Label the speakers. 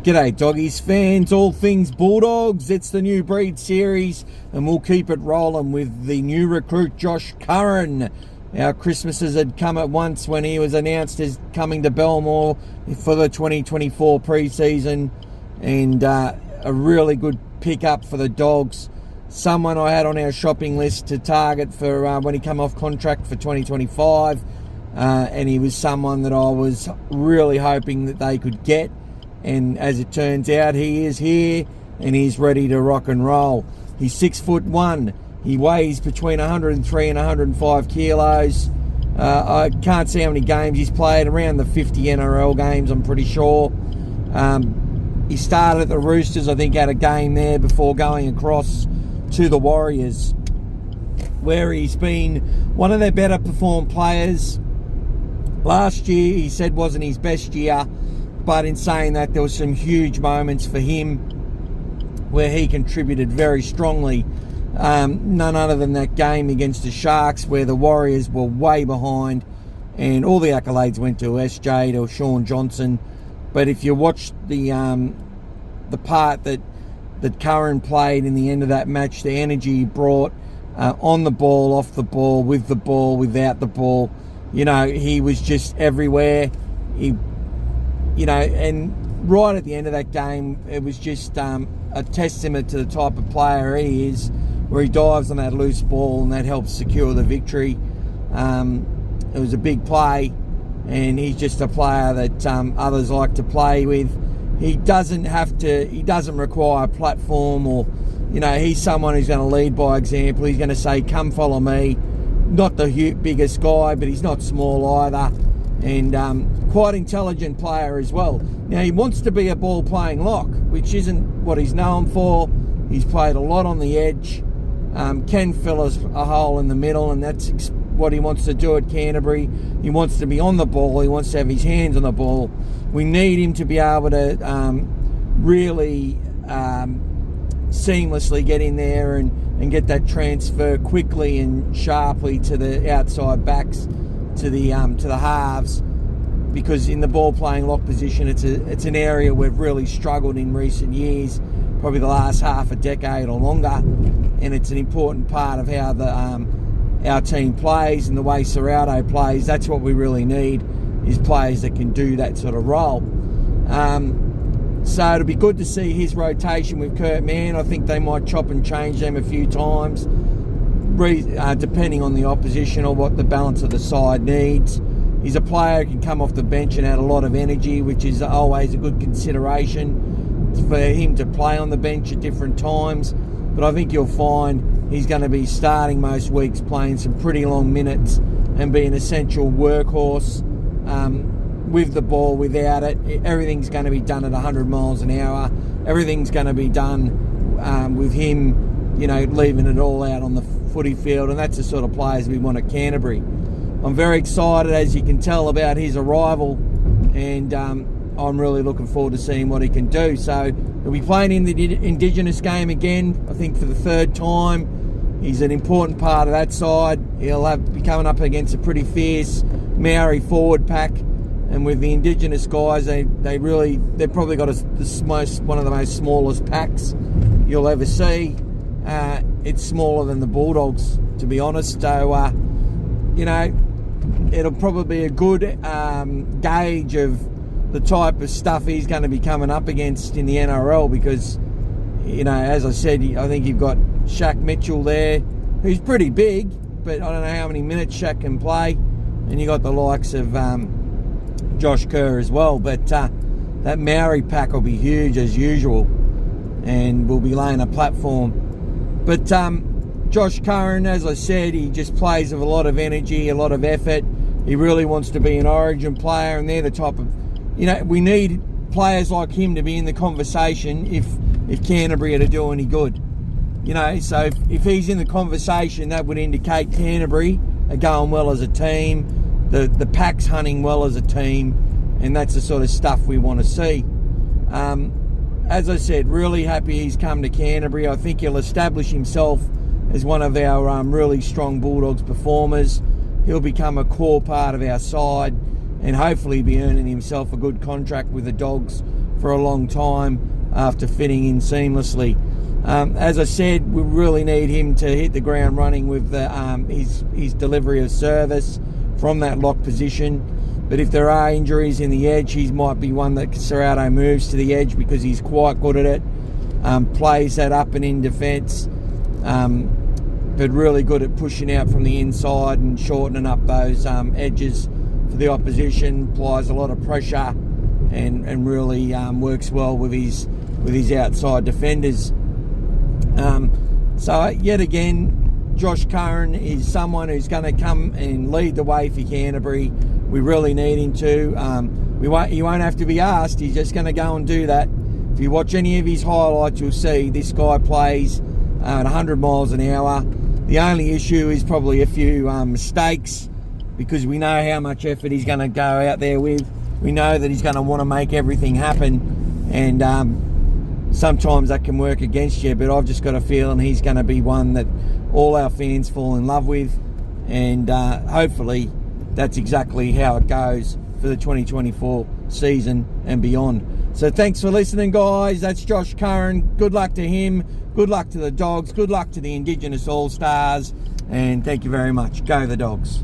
Speaker 1: G'day Doggies fans, all things Bulldogs. It's the new breed series and we'll keep it rolling with the new recruit Josh Curran. Our Christmases had come at once when he was announced as coming to Belmore for the 2024 pre-season, and a really good pickup for the Dogs. Someone I had on our shopping list to target for when he come off contract for 2025, and he was someone that I was really hoping that they could get. And as it turns out, he is here and he's ready to rock and roll. He's 6'1". He weighs between 103 and 105 kilos. I can't see how many games he's played, around the 50 NRL games, I'm pretty sure. He started at the Roosters, I think, had a game there before going across to the Warriors, where he's been one of their better performed players. Last year, he said, wasn't his best year. But in saying that, there were some huge moments for him where he contributed very strongly. None other than that game against the Sharks, where the Warriors were way behind, and all the accolades went to SJ, to Sean Johnson. But if you watch the part that Curran played in the end of that match, the energy he brought on the ball, off the ball, with the ball, without the ball, he was just everywhere. And right at the end of that game, it was just a testament to the type of player he is, where he dives on that loose ball and that helps secure the victory. It was a big play, and he's just a player that others like to play with. He doesn't require a platform, or, he's someone who's going to lead by example. He's going to say, come follow me. Not the biggest guy, but he's not small either. And quite intelligent player as well. Now, he wants to be a ball-playing lock, which isn't what he's known for. He's played a lot on the edge, can fill a hole in the middle, and that's what he wants to do at Canterbury. He wants to be on the ball. He wants to have his hands on the ball. We need him to be able to really seamlessly get in there and get that transfer quickly and sharply to the outside backs, to the halves, because in the ball playing lock position, it's an area we've really struggled in recent years, probably the last half a decade or longer, and it's an important part of how our team plays and the way Serrato plays. That's what we really need, is players that can do that sort of role. So it'll be good to see his rotation with Kurt Mann. I think they might chop and change them a few times, depending on the opposition or what the balance of the side needs. He's a player who can come off the bench and add a lot of energy, which is always a good consideration for him to play on the bench at different times. But I think you'll find he's going to be starting most weeks, playing some pretty long minutes, and be an essential workhorse with the ball, without it. Everything's going to be done at 100 miles an hour. Everything's going to be done with him, leaving it all out on the footy field, and that's the sort of players we want at Canterbury. I'm very excited, as you can tell, about his arrival, and I'm really looking forward to seeing what he can do. So he'll be playing in the Indigenous game again, I think for the third time. He's an important part of that side. He'll be coming up against a pretty fierce Maori forward pack, and with the Indigenous guys, they've probably got one of the most smallest packs you'll ever see. It's smaller than the Bulldogs, to be honest. So, it'll probably be a good gauge of the type of stuff he's going to be coming up against in the NRL, because, as I said, I think you've got Shaq Mitchell there, who's pretty big, but I don't know how many minutes Shaq can play. And you got the likes of Josh Curran as well. But that Maori pack will be huge as usual, and we'll be laying a platform. But Josh Curran, as I said, he just plays with a lot of energy, a lot of effort. He really wants to be an Origin player, and they're the type of, we need players like him to be in the conversation if Canterbury are to do any good. So if he's in the conversation, that would indicate Canterbury are going well as a team, the pack's hunting well as a team, and that's the sort of stuff we want to see. As I said, really happy he's come to Canterbury. I think he'll establish himself as one of our really strong Bulldogs performers. He'll become a core part of our side, and hopefully be earning himself a good contract with the Dogs for a long time after fitting in seamlessly. As I said, we really need him to hit the ground running with his delivery of service from that lock position. But if there are injuries in the edge, he might be one that Serrato moves to the edge because he's quite good at it. Plays that up and in defence, but really good at pushing out from the inside and shortening up those edges for the opposition. Applies a lot of pressure and really works well with his outside defenders. So yet again, Josh Curran is someone who's going to come and lead the way for Canterbury. We really need him to. He won't have to be asked. He's just going to go and do that. If you watch any of his highlights, you'll see this guy plays at 100 miles an hour. The only issue is probably a few mistakes, because we know how much effort he's going to go out there with. We know that he's going to want to make everything happen, and sometimes that can work against you, but I've just got a feeling he's going to be one that all our fans fall in love with, and hopefully that's exactly how it goes for the 2024 season and beyond. So thanks for listening, guys. That's Josh Curran. Good luck to him. Good luck to the Dogs. Good luck to the Indigenous All-Stars. And thank you very much. Go the Dogs.